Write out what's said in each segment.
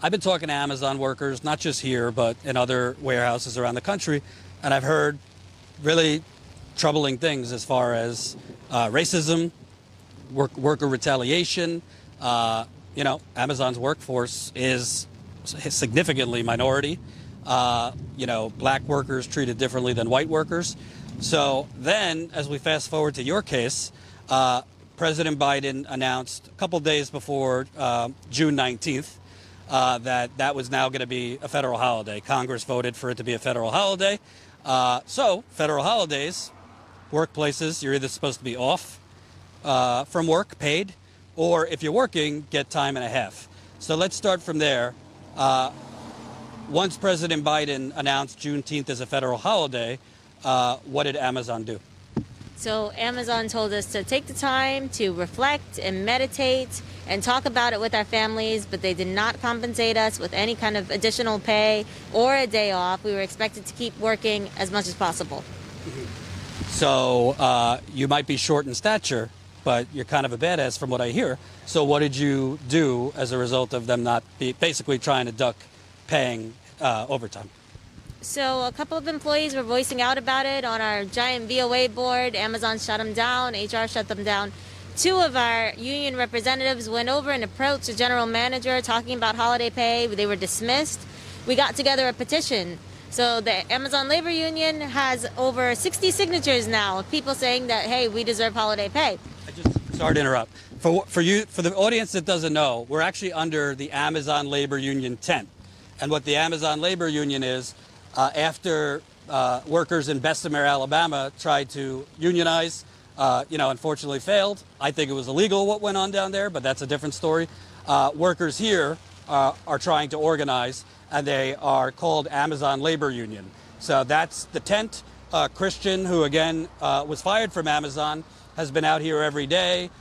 I've been talking to Amazon workers, not just here, but in other warehouses around the country, and I've heard really troubling things as far as racism, worker retaliation. Amazon's workforce is significantly minority. Black workers treated differently than white workers. So then, as we fast forward to your case, President Biden announced a couple days before June 19th that was now going to be a federal holiday. Congress voted for it to be a federal holiday. So federal holidays, workplaces, you're either supposed to be off from work, paid, or if you're working, get time and a half. So let's start from there. Once President Biden announced Juneteenth as a federal holiday, what did Amazon do? So Amazon told us to take the time to reflect and meditate and talk about it with our families, but they did not compensate us with any kind of additional pay or a day off. We were expected to keep working as much as possible. So you might be short in stature, but you're kind of a badass from what I hear. So what did you do as a result of them not basically trying to duck paying overtime? So a couple of employees were voicing out about it on our giant VOA board. Amazon shut them down. HR shut them down. Two of our union representatives went over and approached the general manager talking about holiday pay. They were dismissed. We got together a petition. So the Amazon Labor Union has over 60 signatures now of people saying that, hey, we deserve holiday pay. Sorry to interrupt. For the audience that doesn't know, we're actually under the Amazon Labor Union tent. And what the Amazon Labor Union is, after workers in Bessemer, Alabama tried to unionize, unfortunately failed. I think it was illegal what went on down there, but that's a different story. Workers here are trying to organize, and they are called Amazon Labor Union. So that's the tent. Christian, who again was fired from Amazon, has been out here every day.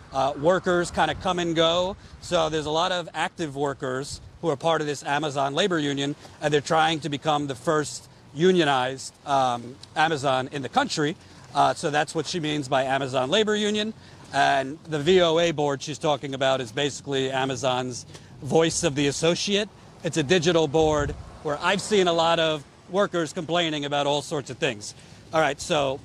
Workers kind of come and go. So there's a lot of active workers who are part of this Amazon Labor Union, and they're trying to become the first unionized Amazon in the country. So that's what she means by Amazon Labor Union. And the VOA board she's talking about is basically Amazon's voice of the associate. It's a digital board where I've seen a lot of workers complaining about all sorts of things. All right, so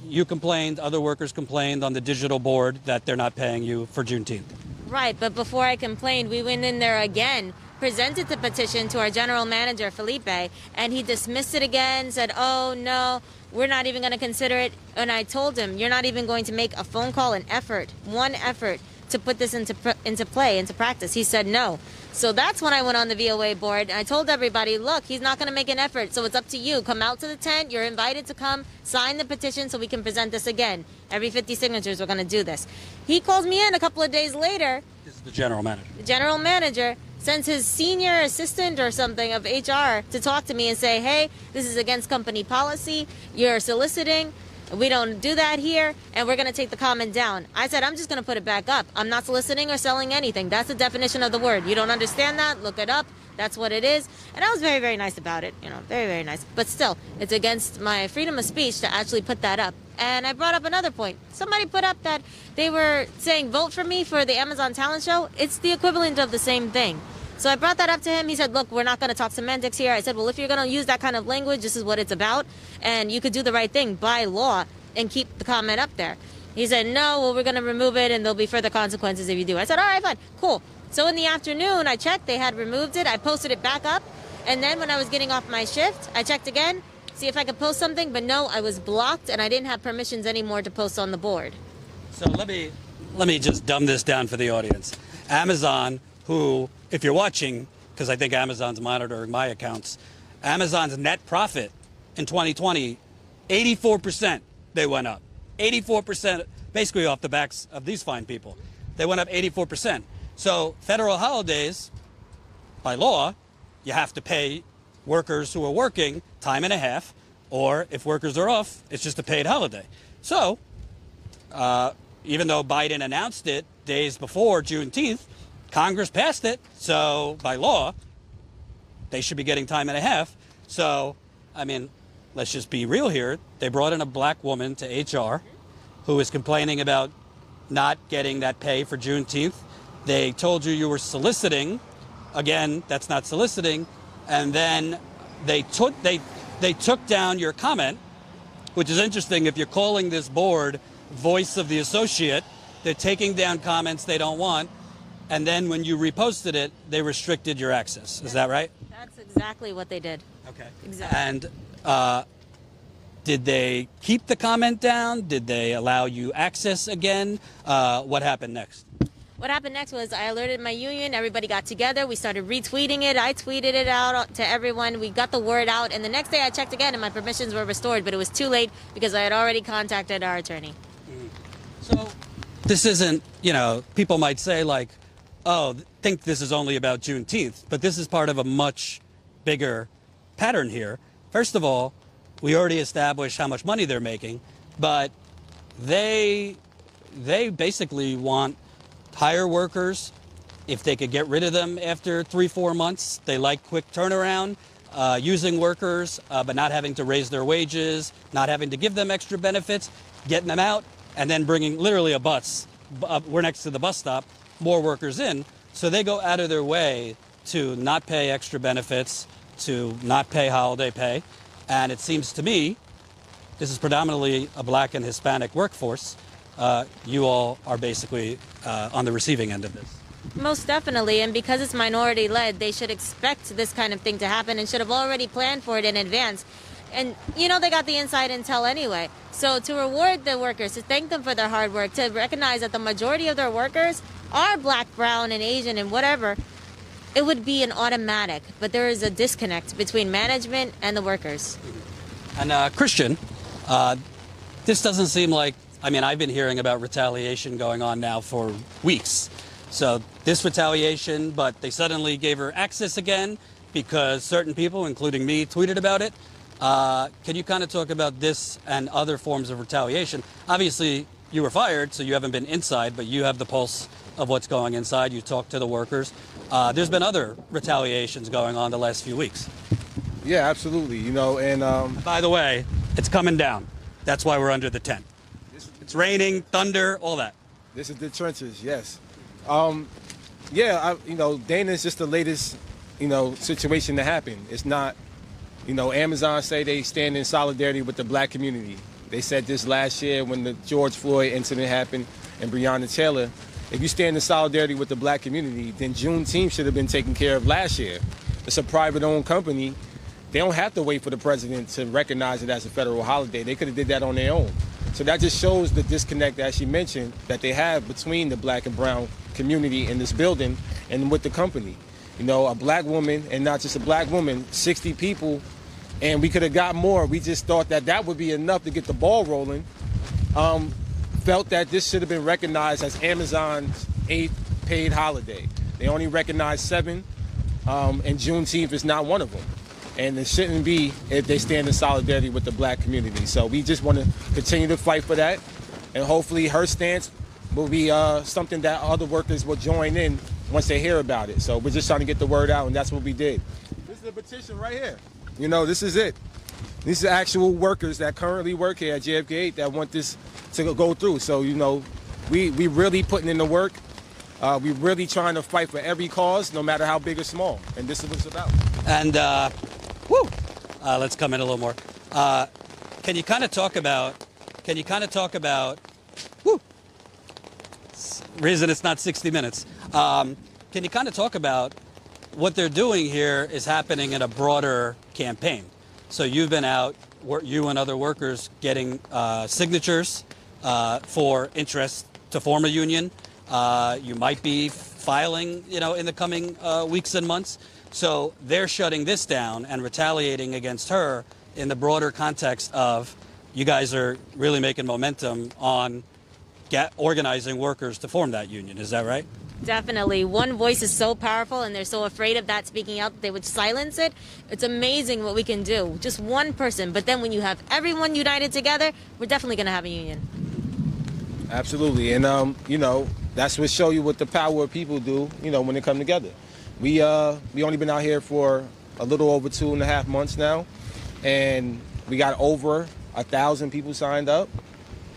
you complained, other workers complained on the digital board that they're not paying you for Juneteenth. Right, but before I complained, we went in there again, presented the petition to our general manager, Felipe, and he dismissed it again, said, oh, no, we're not even going to consider it. And I told him, you're not even going to make a phone call, one effort to put this into practice. He said no. So that's when I went on the VOA board. And I told everybody, look, he's not going to make an effort, so it's up to you. Come out to the tent. You're invited to come sign the petition so we can present this again. Every 50 signatures, we're going to do this. He calls me in a couple of days later. This is the general manager. The general manager sends his senior assistant or something of HR to talk to me and say, hey, this is against company policy. You're soliciting. We don't do that here, and we're going to take the comment down. I said, I'm just going to put it back up. I'm not soliciting or selling anything. That's the definition of the word. You don't understand that? Look it up. That's what it is. And I was very, very nice about it. Very, very nice. But still, it's against my freedom of speech to actually put that up. And I brought up another point. Somebody put up that they were saying, vote for me for the Amazon talent show. It's the equivalent of the same thing. So I brought that up to him. He said, look, we're not going to talk semantics here. I said, well, if you're going to use that kind of language, this is what it's about. And you could do the right thing by law and keep the comment up there. He said, no, well, we're going to remove it and there'll be further consequences if you do. I said, all right, fine, cool. So in the afternoon, I checked. They had removed it. I posted it back up. And then when I was getting off my shift, I checked again, see if I could post something. But no, I was blocked and I didn't have permissions anymore to post on the board. So let me just dumb this down for the audience. Amazon, who, if you're watching, because I think Amazon's monitoring my accounts, Amazon's net profit in 2020, 84% they went up. 84%, basically off the backs of these fine people. They went up 84%. So federal holidays, by law, you have to pay workers who are working time and a half, or if workers are off, it's just a paid holiday. So even though Biden announced it days before Juneteenth, Congress passed it, so by law, they should be getting time and a half. So, I mean, let's just be real here. They brought in a black woman to HR who is complaining about not getting that pay for Juneteenth. They told you were soliciting again, that's not soliciting. And then they took down your comment, which is interesting. If you're calling this board voice of the associate, they're taking down comments they don't want. And then when you reposted it, they restricted your access. Is that right? That's exactly what they did. Okay. Exactly. And did they keep the comment down? Did they allow you access again? What happened next? What happened next was I alerted my union. Everybody got together. We started retweeting it. I tweeted it out to everyone. We got the word out. And the next day I checked again and my permissions were restored. But it was too late because I had already contacted our attorney. So this isn't, people might say like, oh, think this is only about Juneteenth. But this is part of a much bigger pattern here. First of all, we already established how much money they're making. But they basically want hire workers. If they could get rid of them after 3-4 months, they like quick turnaround, using workers, but not having to raise their wages, not having to give them extra benefits, getting them out, and then bringing literally a bus. We're next to the bus stop, more workers in. So they go out of their way to not pay extra benefits, to not pay holiday pay. And it seems to me, this is predominantly a black and Hispanic workforce. You all are basically on the receiving end of this. Most definitely, and because it's minority-led, they should expect this kind of thing to happen and should have already planned for it in advance. And, they got the inside intel anyway. So to reward the workers, to thank them for their hard work, to recognize that the majority of their workers are black, brown, and Asian and whatever, it would be an automatic. But there is a disconnect between management and the workers. And Christian, this doesn't seem like, I've been hearing about retaliation going on now for weeks. So this retaliation, but they suddenly gave her access again because certain people, including me, tweeted about it. Can you kind of talk about this and other forms of retaliation? Obviously, you were fired, so you haven't been inside, but you have the pulse of what's going inside. You talk to the workers. There's been other retaliations going on the last few weeks. Yeah, absolutely. And by the way, it's coming down. That's why we're under the tent. It's raining, thunder, all that. This is the trenches, yes. Dana is just the latest, situation to happen. It's not, Amazon say they stand in solidarity with the black community. They said this last year when the George Floyd incident happened and Breonna Taylor. If you stand in solidarity with the black community, then Juneteenth should have been taken care of last year. It's a private-owned company. They don't have to wait for the president to recognize it as a federal holiday. They could have did that on their own. So that just shows the disconnect, as she mentioned, that they have between the black and brown community in this building and with the company. A black woman, and not just a black woman, 60 people, and we could have got more. We just thought that would be enough to get the ball rolling. Felt that this should have been recognized as Amazon's 8th paid holiday. They only recognized 7, and Juneteenth is not one of them. And it shouldn't be if they stand in solidarity with the black community. So we just want to continue to fight for that. And hopefully her stance will be something that other workers will join in once they hear about it. So we're just trying to get the word out, and that's what we did. This is the petition right here. This is it. These are actual workers that currently work here at JFK that want this to go through. So, we really putting in the work. We really trying to fight for every cause, no matter how big or small. And this is what it's about. And let's come in a little more. Can you kind of talk about? Reason it's not 60 minutes. Can you kind of talk about what they're doing here is happening in a broader campaign? So you've been out, you and other workers, getting signatures for interest to form a union. You might be filing, in the coming weeks and months. So they're shutting this down and retaliating against her in the broader context of you guys are really making momentum on organizing workers to form that union. Is that right? Definitely. One voice is so powerful, and they're so afraid of that speaking out that they would silence it. It's amazing what we can do. Just one person. But then when you have everyone united together, we're definitely going to have a union. Absolutely. And, that's what show you what the power of people do, when they come together. We only been out here for a little over 2.5 months now, and we got over 1,000 people signed up,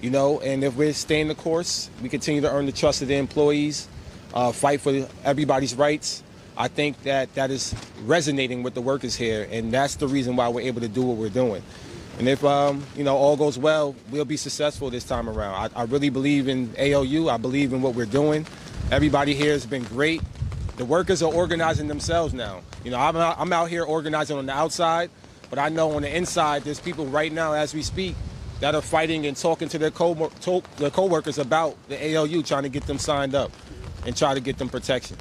and if we're staying the course, we continue to earn the trust of the employees, fight for everybody's rights, I think that is resonating with the workers here, and that's the reason why we're able to do what we're doing. And if all goes well, we'll be successful this time around. I really believe in ALU. I believe in what we're doing. Everybody here has been great. The workers are organizing themselves now. I'm out here organizing on the outside, but I know on the inside there's people right now as we speak that are fighting and talking to their co-workers about the ALU, trying to get them signed up and try to get them protection.